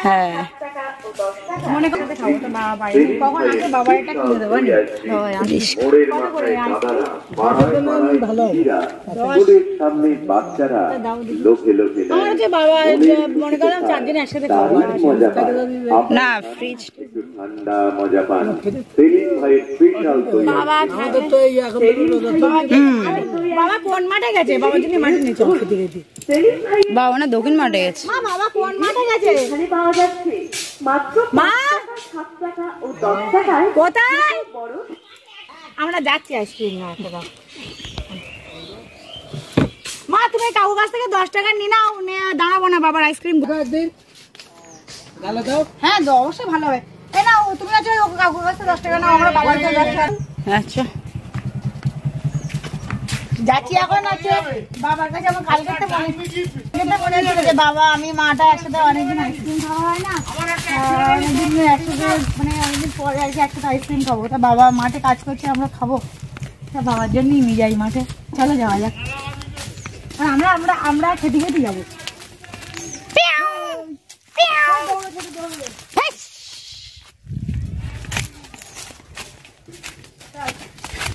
হ্যাঁ মনে করতে খাবো তো বাবা বাড়ি কখন আগে বাবার এটা কিনে দেবো বাবা মনে করলাম 4 দিন একসাথে খাবো না ফ্রিজ বাবা বাবা কোন মাঠে গেছে বাবার জন্য মাঠে নিয়েছে খেতে খেতে বাবা না দক্ষিণ মাঠে গেছে বাবা কোন মাঠে গেছে পাওয়া যাচ্ছে মা 7 টাকা ও 10 টাকায় কোথায় আমরা যাচ্ছি আইসক্রিম না একটা মা তুমি কাকু কাছ থেকে 10 টাকা নিয়ে নাও দাঁড়াবো না বাবার আইসক্রিম ভালো দাও হ্যাঁ অবশ্যই ভালো হবে এই নাও তুমি আছো কাকুর কাছ থেকে 10 টাকা নাও আমরা বাবার কাছে 10 টাকা আচ্ছা যাচ্ছি এখন আছে বাবার কাছে আমার কালকে মনে ছিল যে বাবা আমি মাটা একসাথে অনেকদিন আইসক্রিম খাওয়া হয় না অনেকদিন একসাথে মানে অনেকদিন পরে আর কি একসাথে আইসক্রিম খাবো তা বাবা মাঠে কাজ করছে আমরা খাবো তা বাবার জন্যই নিয়ে যাই মাঠে চলো যাওয়া যাক আর আমরা আমরা আমরা খেতে খেতে যাবো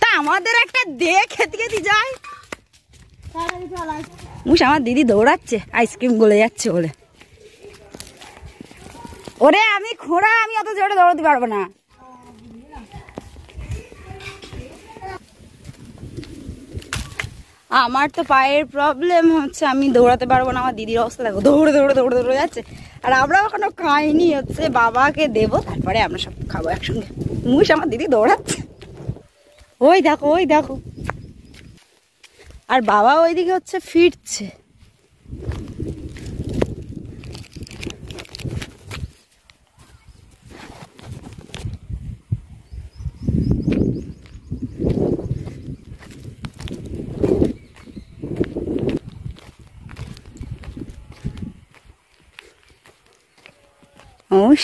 তা আমাদের একটা দে খেতে খেতে যাই মুশ আমার দিদি দৌড়াচ্ছে আইসক্রিম গলে যাচ্ছে বলে ওরে আমি খোঁড়া আমি অত জোরে দৌড়াতে পারবো না আমার তো পায়ের প্রবলেম হচ্ছে আমি দৌড়াতে পারবো না আমার দিদির অবস্থা দেখো দৌড়ে দৌড়ে দৌড়ে দৌড়ে যাচ্ছে আর আমরা এখনো খাইনি হচ্ছে বাবাকে দেবো তারপরে আমরা সব খাবো একসঙ্গে মুশ আমার দিদি দৌড়াচ্ছে ওই দেখো ওই দেখো আর বাবা ওইদিকে হচ্ছে ফিরছে ওশ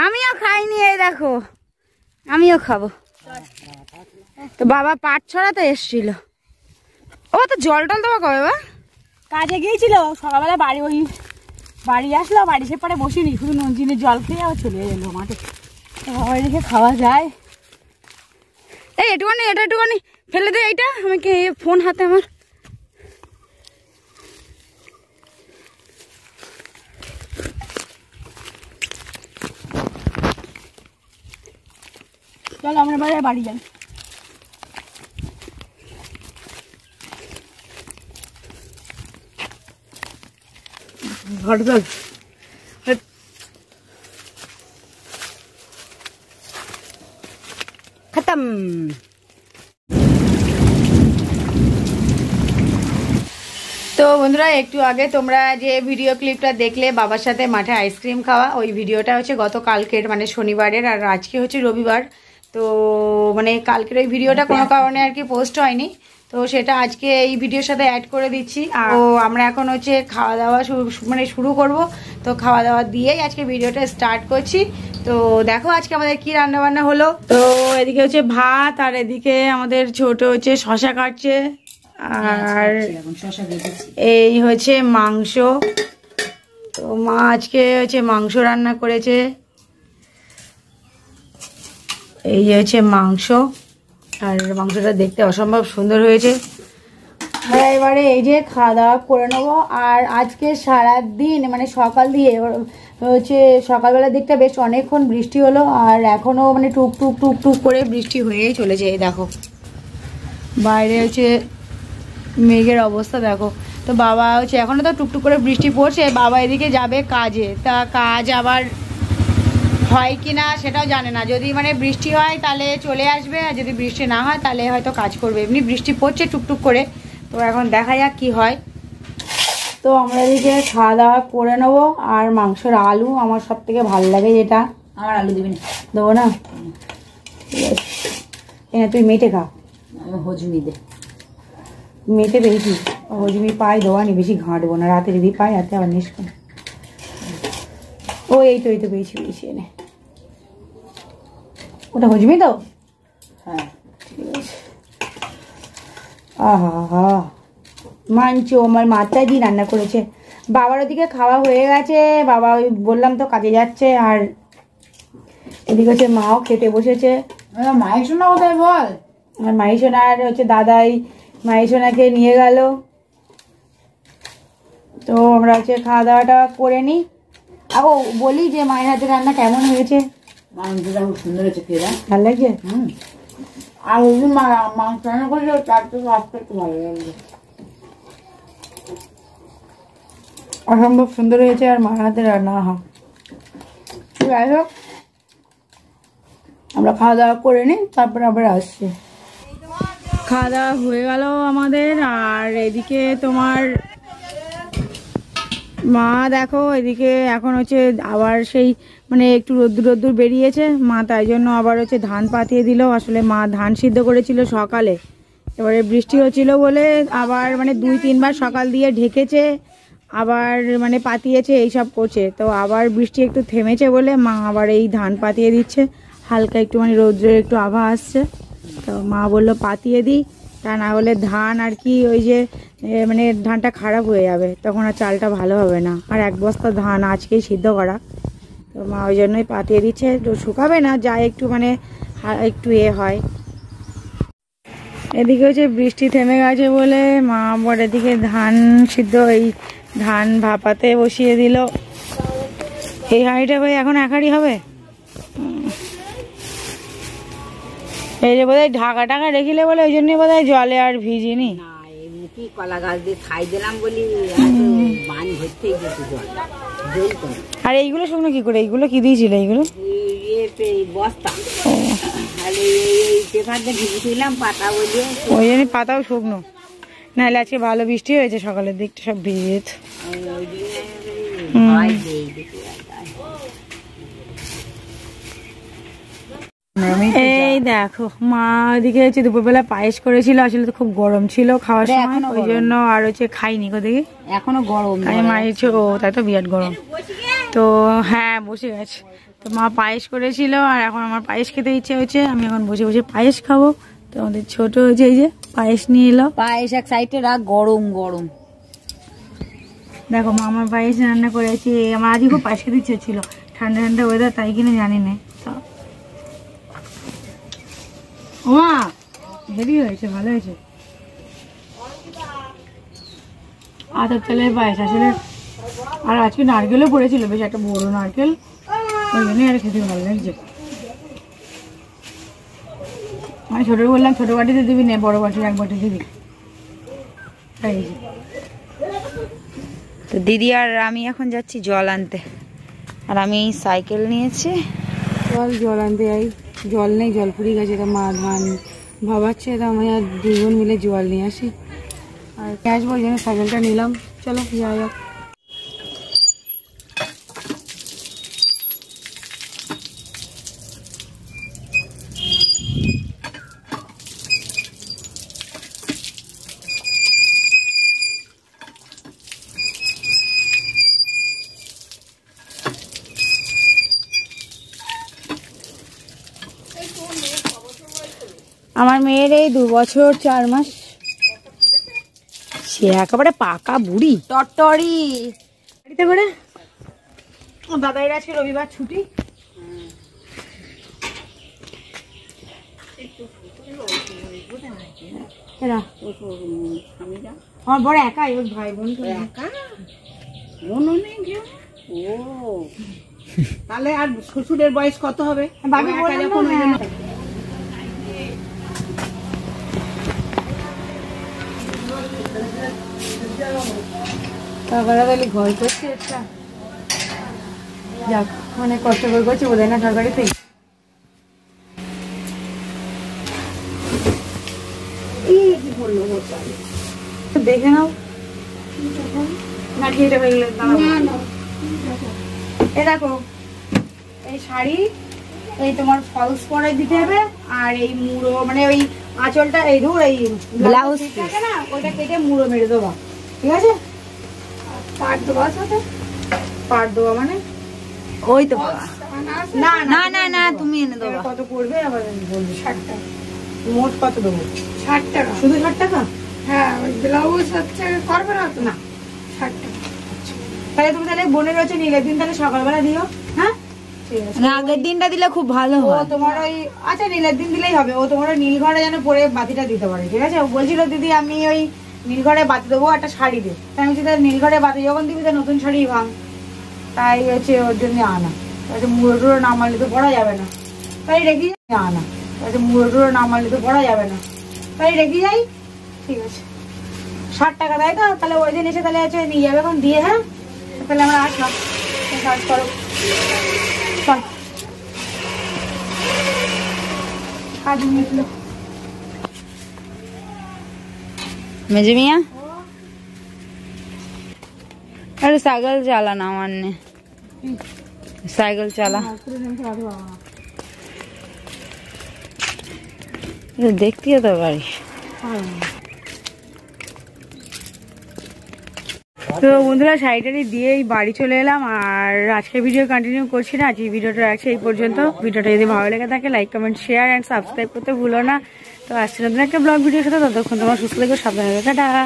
আমিও খাইনি এই দেখো আমিও খাবো তো বাবা পাট ছড়াতে এসছিল ও তো জল টল দেবো কবে বা কাজে গিয়েছিল সকালবেলা বাড়ি আসলো বাড়ি সে পরে বসিনি শুধু নুন চিনি জল খেয়ে আবার চলে এলো মাঠে বাবা রেখে খাওয়া যায় এই একটুখানি এটা একটুখানি ফেলে দে এইটা আমাকে ফোন হাতে আমার চলো আমরা বাড়ি যাই খতম তো বন্ধুরা একটু আগে তোমরা যে ভিডিও ক্লিপটা দেখলে বাবার সাথে মাঠে আইসক্রিম খাওয়া ওই ভিডিওটা হচ্ছে গত কালকের মানে শনিবারের আর আজকে হচ্ছে রবিবার তো মানে কালকের ওই ভিডিওটা কোনো কারণে আর কি পোস্ট হয়নি তো সেটা আজকে এই ভিডিওর সাথে অ্যাড করে দিচ্ছি তো আমরা এখন হচ্ছে খাওয়া দাওয়া শুরু করব তো খাওয়া দাওয়া দিয়েই আজকে ভিডিওটা স্টার্ট করছি তো দেখো আজকে আমাদের কি রান্না বান্না হলো তো এদিকে হচ্ছে ভাত আর এদিকে আমাদের ছোট হচ্ছে শশা কাটছে আর এই হচ্ছে মাংস তো মা আজকে হচ্ছে মাংস রান্না করেছে এই হচ্ছে মাংস আর মাংসটা দেখতে অসম্ভব সুন্দর হয়েছে এবারে এই যে খাওয়া দাওয়া করে নেবো আর আজকে সারাদিন মানে সকাল দিয়ে হচ্ছে সকালবেলার দিকটা বেশ অনেকক্ষণ বৃষ্টি হলো আর এখনও মানে টুক টুক টুক টুক করে বৃষ্টি হয়েই চলেছে এই দেখো বাইরে হচ্ছে মেঘের অবস্থা দেখো তো বাবা হচ্ছে এখনও তো টুকটুক করে বৃষ্টি পড়ছে বাবা এদিকে যাবে কাজে তা কাজ আবার হয় কি না সেটাও জানে না যদি মানে বৃষ্টি হয় তাহলে চলে আসবে আর যদি বৃষ্টি না হয় তাহলে হয়তো কাজ করবে এমনি বৃষ্টি পড়ছে টুকটুক করে তো এখন দেখা যাক কি হয় তো আমরা এদিকে খাওয়া দাওয়া করে নেবো আর মাংসের আলু আমার সব থেকে ভালো লাগে যেটা আমার আলু দিবি না দেবো না তুই মেটে খা হজমি দে মেটে পেয়েছি হজমি পাই দেওয়ানি, বেশি ঘাঁটবো না, রাতে যদি পাই রাতে আবার নিস কেন। ও এই তো পেয়েছি এনে। ওটা হজমি তো? হ্যাঁ ঠিক আছে। আহা মানছো, আমার মাতাজি রান্না করেছে। বাবার ওদিকে খাওয়া হয়ে গেছে, বাবা ওই বললাম তো কাজে যাচ্ছে, আর এদিকে হচ্ছে মাও খেতে বসেছে। মায়ের সোনা কোথায় বল? আর মাই সোনার হচ্ছে দাদাই মাই সোনাকে নিয়ে গেল। তো আমরা হচ্ছে খাওয়া দাওয়াটা করে নিই। আর ও বলি যে মায়ের হাতে রান্না কেমন হয়েছে? মাংসটা খুব সুন্দর হয়েছে, খেয়ে ভালো লাগছে। আর ওই যে মাংস রান্না করলে তার থেকে আসতে একটু ভালো লাগবে। অসম্ভব সুন্দর হয়েছে, আর মায়ের হাতে রান্না। যাই হোক, আমরা খাওয়া দাওয়া করে নিই, তারপরে আবার আসছি। খাওয়া দাওয়া হয়ে গেল আমাদের। আর এদিকে তোমার মা দেখো, এদিকে এখন হচ্ছে আবার সেই মানে একটু রোদ্দুর বেরিয়েছে মা, তাই জন্য আবার হচ্ছে ধান পাতিয়ে দিল। আসলে মা ধান সিদ্ধ করেছিল সকালে, এবারে বৃষ্টি হচ্ছিল বলে আবার মানে 2-3 বার সকাল দিয়ে ঢেকেছে, আবার মানে পাতিয়েছে, এইসব করছে। তো আবার বৃষ্টি একটু থেমেছে বলে মা আবার এই ধান পাতিয়ে দিচ্ছে। হালকা একটু মানে রৌদ্রের একটু আভা আসছে, তো মা বললো পাতিয়ে দিই, তা না হলে ধান আর কি ওই যে মানে ধানটা খারাপ হয়ে যাবে, তখন আর চালটা ভালো হবে না। আর 1 বস্তা ধান আজকেই সিদ্ধ করা, তো মা ওই জন্যই পাতিয়ে দিচ্ছে। তো শুকাবে না, যা একটু মানে একটু হয়। এদিকে হচ্ছে বৃষ্টি থেমে গেছে বলে মা আবার এদিকে ধান সিদ্ধ এই ধান ভাপাতে বসিয়ে দিল। এই হাঁড়িটা ভাই এখন 1 হাঁড়ি হবে। এই যে বোধহয় ঢাকা রেখিলে বলে ওই জন্যই বোধহয় জলে আর ভিজিনি। কলা গাছ দিয়ে খাই দিলাম বলি বান ভর্তি গেছে জল। আর এইগুলো শুকনো কি করে? এইগুলো কি দিয়েছিল? এইগুলো বস্তা পেপার দিয়ে ভিজেছিলাম পাতা বলিয়ে, ওই জন্য পাতাও শুকনো, নাহলে আজকে ভালো বৃষ্টি হয়েছে, সকালের দিকটা সব ভিজে যেত। এই দেখো মা ওইদিকে হচ্ছে দুপুরবেলা পায়েস করেছিল, আসলে তো খুব গরম ছিল খাওয়ার সময়, ওই জন্য আর হচ্ছে খাইনি। কোথায় এখনো গরম, আমি মাইছে। ও তাই তো বিরাট গরম। তো হ্যাঁ বসে গেছে। তো মা পায়েস করেছিল, আর এখন আমার পায়েস খেতে ইচ্ছে হচ্ছে, আমি এখন বসে বসে পায়েস খাবো। তো আমাদের ছোট হয়েছে এই যে পায়েস নিয়ে এলো। পায়েস এক সাইডে রাখ, গরম গরম। দেখো মা আমার পায়েস রান্না করেছে। আমার আজকে খুব পায়েস খেতে ইচ্ছে ছিল, ঠান্ডা ঠান্ডা ওয়েদার, তাই কিনা জানি না। ওমা হেভি হয়েছে, ভালো হয়েছে। আতপ চালের পায়েস আসলে, আর আজকে নারকেলও পড়েছিল, বেশ একটা বড় নারকেল, ওই জন্যই আর খেতে ভালো লাগছে। আমি ছোটো বললাম ছোটো বাটিতে দিবি না, বড় বাটির 1 বাটি দিবি। তো দিদি আর আমি এখন যাচ্ছি জল আনতে, আর আমি সাইকেল নিয়েছি। জল আনতে যাই, জল নেই, জল ফুরিয়ে গেছে। তো মা ধান ভাবাচ্ছে, তো আমি আর 2 বোন মিলে জল নিয়ে আসি আর আসবো, ওই জন্য সাইকেলটা নিলাম। চলো যাই হোক। আমার মেয়ের এই 2 বছর 4 মাস। সে একেবারে পাকা বুড়ি টটরি। বাড়িতে করে দাদাইর আজকে রবিবার ছুটি। আমার বড় একাই, ওর ভাই বোন একা, বোন নেই কেউ। ও তাহলে আর শ্বশুরের বয়স কত হবে? বাবু যখন কাকারা তাহলে ঘর করছে একটা, যাক অনেক কষ্ট করে করছে বোধ হয় না সরকারিতেই। দেখে নাও না, খেয়ে হয়ে গেলে এ দেখো এই শাড়ি, এই তোমার ফলস পরে দিতে হবে, আর এই মুড়ো মানে ওই আঁচলটা এই ধর এই ব্লাউজ থাকে না, ওইটা কেটে মুড়ো মেরে দেবা। ঠিক আছে? পাট দেওয়া সাথে পাট দেওয়া মানে ওই তো বাবা। না না না না তুমি এনে দেবো। কত পড়বে আবার বলবি। 60 টাকা। মোট কত দেবো? 60 টাকা। শুধু 60 টাকা? হ্যাঁ ওই ব্লাউজ হচ্ছে করবে না তো? না 60 টাকা। তাহলে তুমি তাহলে বোনের হচ্ছে নীলের দিন তাহলে সকালবেলা দিও। হ্যাঁ ঠিক আছে। না আগের দিনটা দিলে খুব ভালো ও হয়। তোমার ওই আচ্ছা নীলের দিন দিলেই হবে। ও তোমার ওই নীল ঘরে যেন পরে বাতিটা দিতে পারে, ঠিক আছে? ও বলছিল দিদি আমি ওই নীল ঘরে বাতি দেবো, একটা শাড়ি দে। তাই আমি বলছি নীল ঘরে বাতি যখন দিবি তো নতুন শাড়ি ভাঙ, তাই হচ্ছে ওর জন্য আনা। তাই মুড়ো টুড়ো না মারলে তো পড়া যাবে না, তাই রেখে আনা। তাই মুড়ো টুড়ো না মারলে তো পড়া যাবে না, তাই রেখে যাই। ঠিক আছে 60 টাকা তাই তো? তাহলে ওই দিন এসে তাহলে হচ্ছে নিয়ে যাবে এখন দিয়ে। হ্যাঁ তাহলে আমরা আসলাম, কাজ করো চল। मेजे मियाँ अरे साइकिल चला ना मानने साइकिल चला देखती है तो गाड़ी। তো বন্ধুরা শাড়িটারি দিয়েই বাড়ি চলে এলাম, আর আজকে ভিডিও কন্টিনিউ করছি না। আজকে ভিডিওটা রাখছি এই পর্যন্ত। ভিডিওটা যদি ভালো লেগে থাকে like comment share and subscribe করতে ভুলো না। তো আসছে নতুন একটা ব্লগ ভিডিওর সাথে, ততক্ষণ তোমার সুস্থ থেকো, সাবধানে থেকো, টাটা।